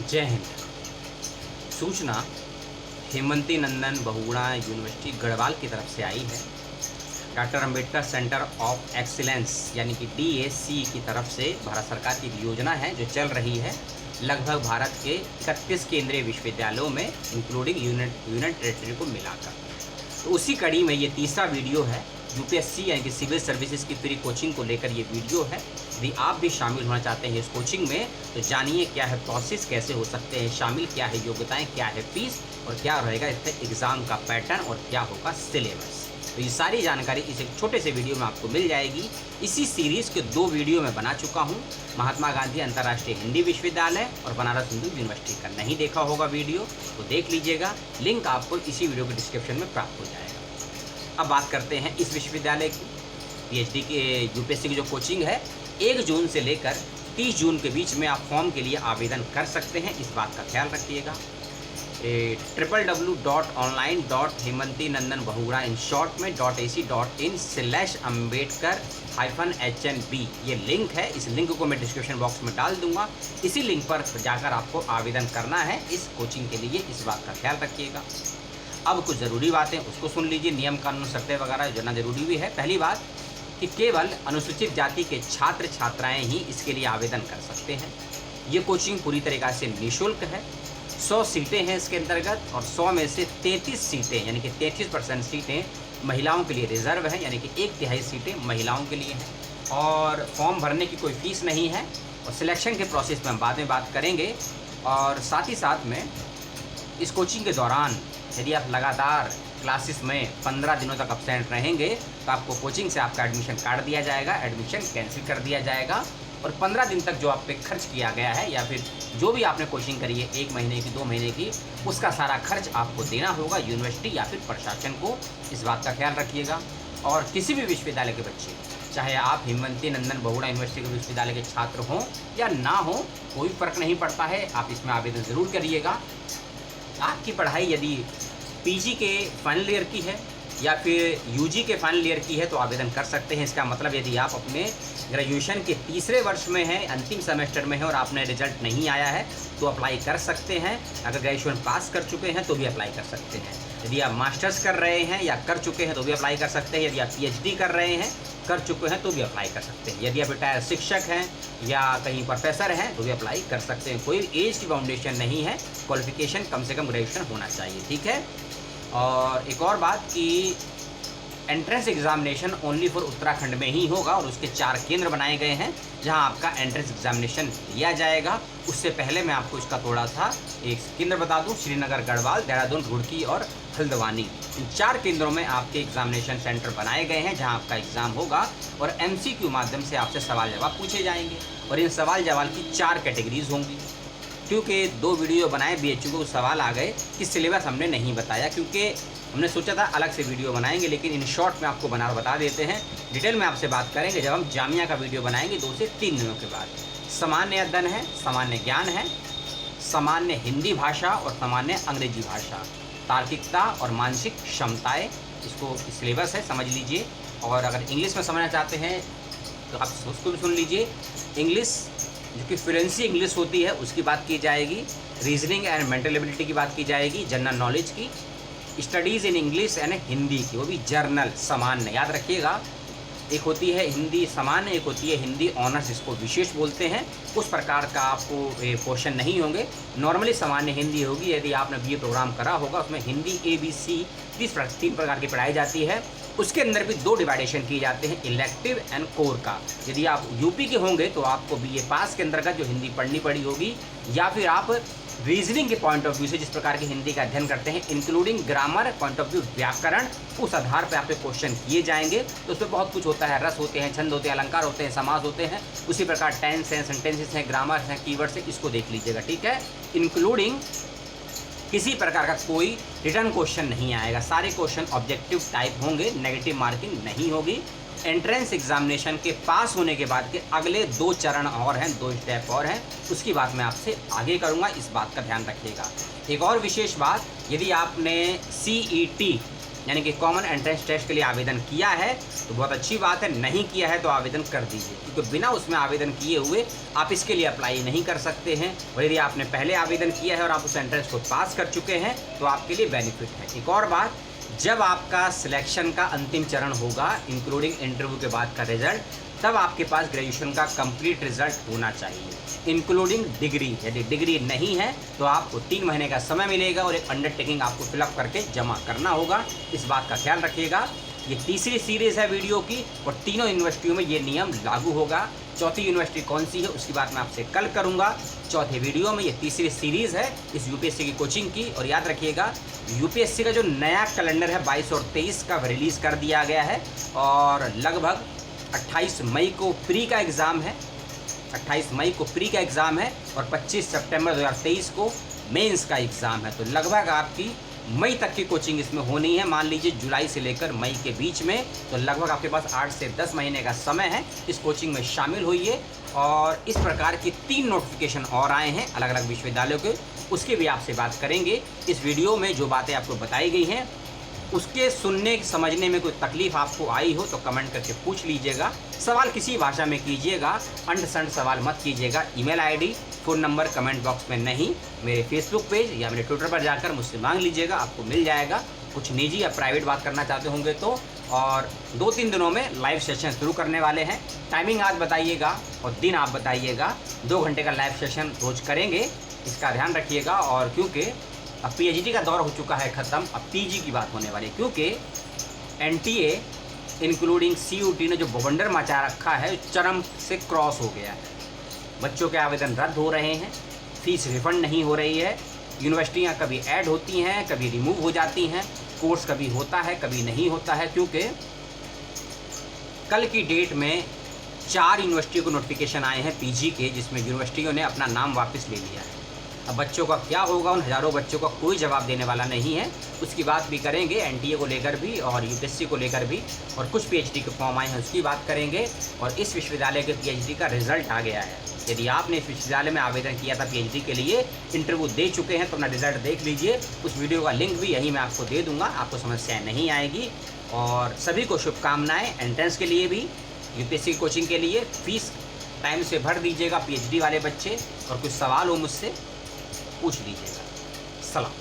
जय हिंद। सूचना हेमंती नंदन बहुगुणा यूनिवर्सिटी गढ़वाल की तरफ से आई है। Doctor Ambedkar centre of excellence यानी कि DAC की तरफ से भारत सरकार की एक योजना है जो चल रही है लगभग भारत के 31 केंद्रीय विश्वविद्यालयों में इंक्लूडिंग यूनियन टेरिटरी को मिलाकर। तो उसी कड़ी में ये तीसरा वीडियो है। UPSC यानी कि सिविल सर्विसेज की फ्री कोचिंग को लेकर ये वीडियो है। यदि आप भी शामिल होना चाहते हैं इस कोचिंग में तो जानिए क्या है प्रोसेस, कैसे हो सकते हैं शामिल, क्या है योग्यताएं, क्या है फीस और क्या रहेगा इससे एग्ज़ाम का पैटर्न और क्या होगा सिलेबस। तो ये सारी जानकारी इस एक छोटे से वीडियो में आपको मिल जाएगी। इसी सीरीज़ के 2 वीडियो में बना चुका हूँ। महात्मा गांधी अंतर्राष्ट्रीय हिंदी विश्वविद्यालय और बनारस हिंदू यूनिवर्सिटी का नहीं देखा होगा वीडियो तो देख लीजिएगा, लिंक आपको इसी वीडियो के डिस्क्रिप्शन में प्राप्त हो जाएगा। अब बात करते हैं इस विश्वविद्यालय की PhD के UPSC की जो कोचिंग है 1 जून से लेकर 30 जून के बीच में आप फॉर्म के लिए आवेदन कर सकते हैं, इस बात का ख्याल रखिएगा। www.online.hemantinandan बहुगुणा.ac.in/ambedkar-HNB ये लिंक है। इस लिंक को मैं डिस्क्रिप्शन बॉक्स में डाल दूंगा। इसी लिंक पर जाकर आपको आवेदन करना है इस कोचिंग के लिए, इस बात का ख्याल रखिएगा। अब कुछ ज़रूरी बातें उसको सुन लीजिए, नियम कानून शर्तें वगैरह जानना जरूरी भी है। पहली बात कि केवल अनुसूचित जाति के छात्र छात्राएं ही इसके लिए आवेदन कर सकते हैं। ये कोचिंग पूरी तरीक़ा से निःशुल्क है। 100 सीटें हैं इसके अंतर्गत और 100 में से 33 सीटें यानी कि 33% सीटें महिलाओं के लिए रिजर्व हैं, यानी कि 1/3 सीटें महिलाओं के लिए हैं। और फॉर्म भरने की कोई फ़ीस नहीं है और सिलेक्शन के प्रोसेस में हम बाद में बात करेंगे। और साथ ही साथ में इस कोचिंग के दौरान यदि आप लगातार क्लासेस में 15 दिनों तक अब्सेंट रहेंगे तो आपको कोचिंग से आपका एडमिशन काट दिया जाएगा, एडमिशन कैंसिल कर दिया जाएगा। और 15 दिन तक जो आप पे खर्च किया गया है या फिर जो भी आपने कोचिंग करी है 1 महीने की 2 महीने की, उसका सारा खर्च आपको देना होगा यूनिवर्सिटी या फिर प्रशासन को, इस बात का ख्याल रखिएगा। और किसी भी विश्वविद्यालय के बच्चे, चाहे आप हेमंती नंदन बहुगुणा यूनिवर्सिटी के विश्वविद्यालय के छात्र हों या ना हो, कोई फ़र्क नहीं पड़ता है, आप इसमें आवेदन ज़रूर करिएगा। आपकी पढ़ाई यदि PG के फाइनल ईयर की है या फिर UG के फाइनल ईयर की है तो आवेदन कर सकते हैं। इसका मतलब यदि आप अपने ग्रेजुएशन के तीसरे वर्ष में हैं, अंतिम सेमेस्टर में हैं और आपने रिजल्ट नहीं आया है तो अप्लाई कर सकते हैं। अगर ग्रेजुएशन पास कर चुके हैं तो भी अप्लाई कर सकते हैं। यदि आप मास्टर्स कर रहे हैं या कर चुके हैं तो भी अप्लाई कर सकते हैं। यदि आप PhD कर रहे हैं, कर चुके हैं तो भी अप्लाई कर सकते हैं। यदि आप रिटायर्ड शिक्षक हैं या कहीं प्रोफेसर हैं तो भी अप्लाई कर सकते हैं। कोई एज की बाउंडेशन नहीं है, क्वालिफिकेशन कम से कम ग्रेजुएशन होना चाहिए, ठीक है। और एक और बात कि entrance examination only for Uttarakhand में ही होगा और उसके 4 केंद्र बनाए गए हैं जहां आपका एंट्रेंस एग्जामिनेशन लिया जाएगा। उससे पहले मैं आपको इसका थोड़ा सा एक केंद्र बता दूं, श्रीनगर, गढ़वाल, देहरादून, रुड़की और हल्द्वानी, इन 4 केंद्रों में आपके एग्जामिनेशन सेंटर बनाए गए हैं जहां आपका एग्ज़ाम होगा और MCQ माध्यम से आपसे सवाल जवाब पूछे जाएंगे। और इन सवाल जवाब की 4 कैटेगरीज होंगी। क्योंकि 2 वीडियो बनाए BHU को सवाल आ गए कि सिलेबस हमने नहीं बताया, क्योंकि हमने सोचा था अलग से वीडियो बनाएंगे, लेकिन इन शॉर्ट में आपको बता देते हैं। डिटेल में आपसे बात करेंगे जब हम जामिया का वीडियो बनाएंगे 2 से 3 दिनों के बाद। सामान्य अध्ययन है, सामान्य ज्ञान है, सामान्य हिंदी भाषा और सामान्य अंग्रेजी भाषा, तार्किकता और मानसिक क्षमताएँ, इसको सिलेबस है, समझ लीजिए। और अगर इंग्लिश में समझना चाहते हैं तो आप उसको भी सुन लीजिए। इंग्लिश जो कि फ्लुएंसी इंग्लिश होती है उसकी बात की जाएगी, रीजनिंग एंड मेंटल एबिलिटी की बात की जाएगी, जनरल नॉलेज की, studies in English and Hindi की, वो भी जर्नल सामान्य, याद रखिएगा। एक होती है हिंदी सामान्य, एक होती है हिंदी ऑनर्स, इसको विशेष बोलते हैं। उस प्रकार का आपको क्वेश्चन नहीं होंगे, नॉर्मली सामान्य हिंदी होगी। यदि आपने BA प्रोग्राम करा होगा उसमें हिंदी ABC 3 प्रकार की पढ़ाई जाती है। उसके अंदर भी 2 डिवाइडेशन किए जाते हैं, इलेक्टिव एंड कोर का। यदि आप UP के होंगे तो आपको BA पास के अंतर्गत जो हिंदी पढ़नी पड़ी होगी, या फिर आप रीजनिंग के पॉइंट ऑफ व्यू से जिस प्रकार की हिंदी का अध्ययन करते हैं, including grammar point of view, व्याकरण, उस आधार पर आपके क्वेश्चन किए जाएंगे। तो उसमें बहुत कुछ होता है, रस होते हैं, छंद होते हैं, अलंकार होते हैं, समास होते हैं। उसी प्रकार टेंस हैं, सेंटेंसेस हैं, ग्रामर हैं, कीवर्ड्स हैं, इसको देख लीजिएगा, ठीक है। इंक्लूडिंग किसी प्रकार का कोई रिटर्न क्वेश्चन नहीं आएगा, सारे क्वेश्चन ऑब्जेक्टिव टाइप होंगे, नेगेटिव मार्किंग नहीं होगी। एंट्रेंस एग्जामिनेशन के पास होने के बाद के अगले 2 चरण और हैं, 2 स्टेप और हैं, उसकी बात मैं आपसे आगे करूंगा, इस बात का ध्यान रखिएगा। एक और विशेष बात, यदि आपने CET यानी कि कॉमन एंट्रेंस टेस्ट के लिए आवेदन किया है तो बहुत अच्छी बात है, नहीं किया है तो आवेदन कर दीजिए, क्योंकि बिना उसमें आवेदन किए हुए आप इसके लिए अप्लाई नहीं कर सकते हैं। और यदि आपने पहले आवेदन किया है और आप उस एंट्रेंस को पास कर चुके हैं तो आपके लिए बेनिफिट है। एक और बात, जब आपका सिलेक्शन का अंतिम चरण होगा इंक्लूडिंग इंटरव्यू के बाद का रिजल्ट, तब आपके पास ग्रेजुएशन का कंप्लीट रिजल्ट होना चाहिए इंक्लूडिंग डिग्री। यदि डिग्री नहीं है तो आपको 3 महीने का समय मिलेगा और एक अंडरटेकिंग आपको फिलअप करके जमा करना होगा। इस बात का ख्याल रखिएगा। ये तीसरी सीरीज़ है वीडियो की और तीनों यूनिवर्सिटियों में ये नियम लागू होगा। चौथी यूनिवर्सिटी कौन सी है उसकी बात मैं आपसे कल करूंगा चौथे वीडियो में। ये तीसरी सीरीज़ है इस यूपीएससी की कोचिंग की। और याद रखिएगा, यूपीएससी का जो नया कैलेंडर है 22 और 23 का रिलीज़ कर दिया गया है और लगभग 28 मई को प्री का एग्ज़ाम है, 28 मई को प्री का एग्ज़ाम है और 25 सितंबर 2023 को मेंस का एग्ज़ाम है। तो लगभग आपकी मई तक की कोचिंग इसमें होनी है। मान लीजिए जुलाई से लेकर मई के बीच में, तो लगभग आपके पास 8 से 10 महीने का समय है। इस कोचिंग में शामिल होइए। और इस प्रकार की 3 नोटिफिकेशन और आए हैं अलग अलग विश्वविद्यालयों के, उसकी भी आपसे बात करेंगे। इस वीडियो में जो बातें आपको बताई गई हैं उसके सुनने समझने में कोई तकलीफ़ आपको आई हो तो कमेंट करके पूछ लीजिएगा। सवाल किसी भाषा में कीजिएगा, अंड संड सवाल मत कीजिएगा। Email ID, phone number comment box में नहीं, मेरे फेसबुक पेज या मेरे ट्विटर पर जाकर मुझसे मांग लीजिएगा, आपको मिल जाएगा। कुछ निजी या प्राइवेट बात करना चाहते होंगे तो। और 2-3 दिनों में लाइव सेशन शुरू करने वाले हैं। टाइमिंग आज बताइएगा और दिन आप बताइएगा। 2 घंटे का लाइव सेशन रोज़ करेंगे, इसका ध्यान रखिएगा। और क्योंकि अब पीएचडी का दौर हो चुका है ख़त्म, अब पीजी की बात होने वाली है, क्योंकि एनटीए इंक्लूडिंग सीयूटी ने जो बवंडर मचा रखा है चरम से क्रॉस हो गया है। बच्चों के आवेदन रद्द हो रहे हैं, फीस रिफंड नहीं हो रही है, यूनिवर्सिटियां कभी ऐड होती हैं कभी रिमूव हो जाती हैं, कोर्स कभी होता है कभी नहीं होता है। क्योंकि कल की डेट में 4 यूनिवर्सिटियों को नोटिफिकेशन आए हैं पीजी के, जिसमें यूनिवर्सिटियों ने अपना नाम वापस ले लिया है। अब बच्चों का क्या होगा, उन हज़ारों बच्चों का कोई जवाब देने वाला नहीं है। उसकी बात भी करेंगे एनटीए को लेकर भी और यूपीएससी को लेकर भी। और कुछ पीएचडी के फॉर्म आए हैं उसकी बात करेंगे। और इस विश्वविद्यालय के पीएचडी का रिजल्ट आ गया है। यदि आपने इस विश्वविद्यालय में आवेदन किया था पीएचडी के लिए, इंटरव्यू दे चुके हैं, तो अपना रिजल्ट देख लीजिए। उस वीडियो का लिंक भी यहीं मैं आपको दे दूँगा, आपको समस्याएँ नहीं आएगी। और सभी को शुभकामनाएँ एंट्रेंस के लिए भी, यूपीएससी कोचिंग के लिए। फीस टाइम से भर दीजिएगा पीएचडी वाले बच्चे। और कुछ सवाल हो मुझसे पूछ लीजिएगा। सलाम।